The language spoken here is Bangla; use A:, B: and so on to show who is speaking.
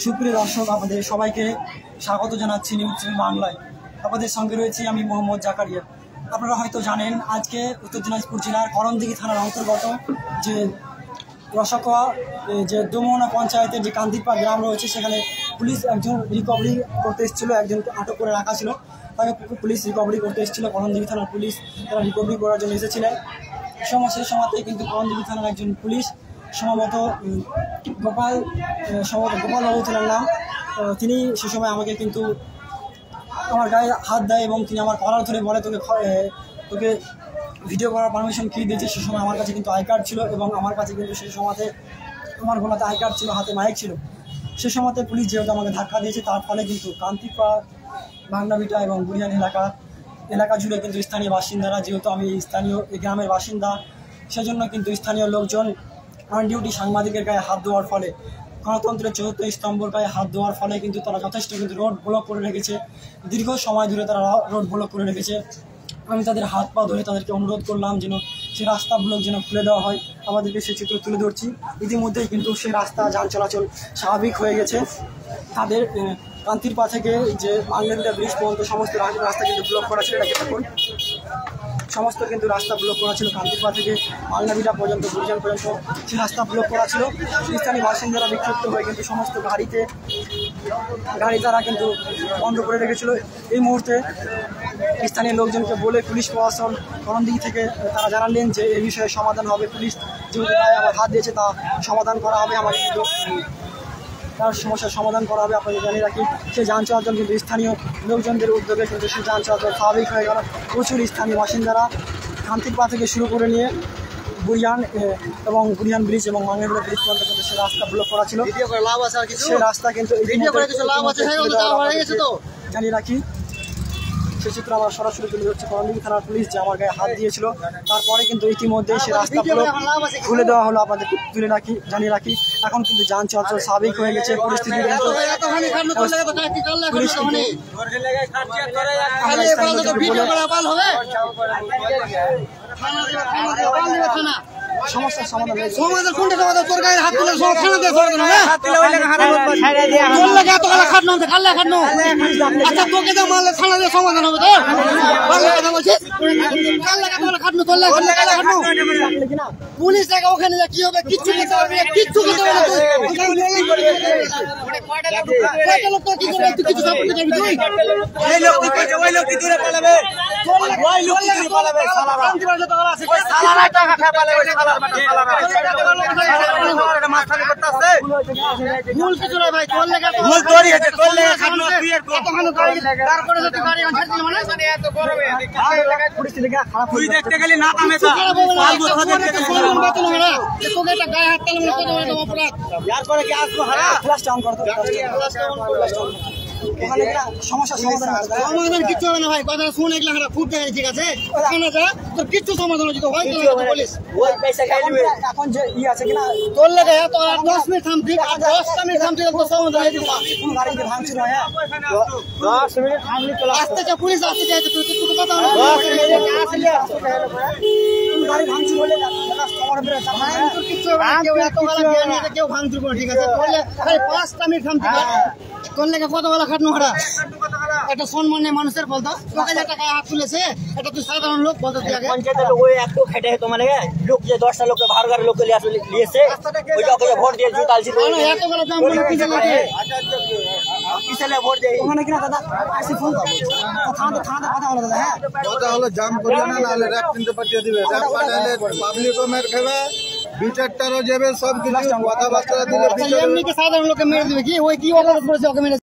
A: সুপ্রিয় দর্শক, আপনাদের সবাইকে স্বাগত জানাচ্ছি নিউজ বাংলায়। আপনাদের সঙ্গে রয়েছি আমি মোহাম্মদ জাকারিয়া। আপনারা হয়তো জানেন, আজকে উত্তর দিনাজপুর জেলার করণদিঘি থানার অন্তর্গত যে রসাকোয়া যে দোমনা পঞ্চায়েতের যে কান্দিরপাড় গ্রাম রয়েছে, সেখানে পুলিশ একজন রিকভারি করতে এসেছিল, একজনকে আটক করে রাখা ছিল। তাকে পুলিশ রিকভারি করতে এসেছিল, করণদিঘি থানার পুলিশ তারা রিকভারি করার জন্য এসেছিলেন। সেই সময়তে কিন্তু করণদিঘি থানার একজন পুলিশ সম্ভবত গোপালবাবু ছিলেন নাম, তিনি সে সময় আমাকে কিন্তু আমার গায়ে হাত দেয় এবং তিনি আমার কলার ধরে বলে, তোকে ভিডিও করার পারমিশন কী দিয়েছে। সে সময় আমার কাছে কিন্তু আই কার্ড ছিল এবং আমার কাছে কিন্তু সেই সময়তে আমার গলাতে আই কার্ড ছিল, হাতে মাইক ছিল। সে সময়তে পুলিশ যেহেতু আমাকে ধাক্কা দিয়েছে, তার ফলে কিন্তু কান্তিপাড়, বাংলাভিটা এবং বুড়িয়ান এলাকা জুড়ে কিন্তু স্থানীয় বাসিন্দারা, যেহেতু আমি এই গ্রামের বাসিন্দা, সেজন্য কিন্তু স্থানীয় লোকজন অন ডিউটি সাংবাদিকের গায়ে হাত দেওয়ার ফলে, গণতন্ত্রের চতুর্থ স্তম্ভের গায়ে হাত দেওয়ার ফলে কিন্তু তারা যথেষ্ট কিন্তু রোড ব্লক করে রেখেছে। দীর্ঘ সময় ধরে তারা রোড ব্লক করে রেখেছে। আমি তাদের হাত পা ধরে তাদেরকে অনুরোধ করলাম যেন সে রাস্তা ব্লক যেন খুলে দেওয়া হয়। আমাদেরকে সে চিত্র তুলে ধরছি। ইতিমধ্যেই কিন্তু সে রাস্তা যান চলাচল স্বাভাবিক হয়ে গেছে। তাদের কান্তিরপাড় থেকে যে বাংলাভিটা ব্রিজ পর্যন্ত সমস্ত রাস্তা কিন্তু ব্লক করা ছিল। এটাকে দেখুন, সমস্ত কিন্তু রাস্তা ব্লক করা ছিল। কান্তিরপাড় থেকে বাংলাভিটা পর্যন্ত, বুড়িয়ান পর্যন্ত সেই রাস্তা ব্লক করা ছিল। স্থানীয় বাসিন্দারা বিক্ষিপ্ত হয়ে কিন্তু সমস্ত গাড়ি তারা কিন্তু বন্ধ করে রেখেছিল। এই মুহূর্তে স্থানীয় লোকজনকে বলে পুলিশ প্রশাসন করণদিঘি থেকে তারা জানালেন যে এই বিষয়ে সমাধান হবে। পুলিশ যেহেতু গায়ে আমার হাত দিয়েছে, তা সমাধান করা হবে, আমার কিন্তু তার সমস্যার সমাধান করা হবে। আপনাদের জানিয়ে রাখি, সে যান চলাচল কিন্তু স্থানীয় লোকজনদের উদ্যোগে কিন্তু সেই যান চলাচল স্বাভাবিক হয়ে গেল। প্রচুর স্থানীয় বাসিন্দারা কান্তিরপাড় থেকে শুরু করে নিয়ে বুড়িয়ান ব্রিজ এবং বাংলাভিটা ব্রিজ পর্যন্ত কিন্তু সে রাস্তা ব্লক করা ছিল। সে রাস্তা কিন্তু জানিয়ে রাখি, সে চিত্র আমার সরাসরি তুলে ধরছে করণদিঘি থানার পুলিশ যে আমার গায়ে হাত দিয়েছিল। তারপরে কিন্তু ইতিমধ্যে সে রাস্তা খুলে দেওয়া হলো। আপনাদের জানিয়ে রাখি, এখন কিন্তু যান চলাচল স্বাভাবিক হয়ে গেছে। পরিস্থিতি সমস্যার সমাধান তোর গায়ে হাত তুলে সমাধান হবে। পুলিশ দেখা ওখানে কি হবে, কিচ্ছু কিচ্ছু দেখতে গেলে না সমস্যা সমাধান কিচ্ছু হবে না ভাই, কথা শুনে গেলে খুব ঠিক আছে, তোর কিচ্ছু সমাধান হচ্ছে এখন যে ই আছে কিনা তোর লেগে 10 মিনিট থামছি, 10টা মিনিট থামছি তো সমাধান হয়ে যাবে। গাড়িতে ভাঙছিল, হ্যাঁ 10 মিনিট থামলি চলে আসতে যা পুলিশ আসতে চাইছে, তুই কিছু কথা হলো 10 মিনিট আসলে গাড়ি ভাঙছিল বলে তোমার বেরে তোর কিচ্ছু হবে না, কেউ এত গালা জ্ঞান আছে, কেউ ভাঙছিল করে ঠিক আছে, বললে ভাই 5টা মিনিট থামছি তোর লেগে কত বেলা খাটনো হারা। একটা সম্মানে মানুষের বলতো, তোকে যে টাকা হাত তুলেছে, এটা তুই সাধারণ লোক বলতো, পঞ্চায়েতের লোক ওই একটু খেটে তোমার লেগে লোক যে 10টা লোককে 12 লোককে নিয়েছে, ওইটাকে ভোট দিয়ে জুতালছি এত বড় দাম বলে কিছু লাগে কিসেলে ভোট দেয় ওখানে কিনা দাদা আসি ফোন দাও থানাতে কথা হলো দাদা। হ্যাঁ কথা হলো জাম করবে না, নালে র‍্যাপ কিনতে পাঠিয়ে দিবে, র‍্যাপ পাঠালে পাবলিকও মেরে খাবে, বিচারটারও যাবে, সব কিছু কথাবার্তা দিলে এমনি কি সাধারণ লোককে মেরে দিবে কি, ওই কি অপরাধ করেছে ওকে মেরে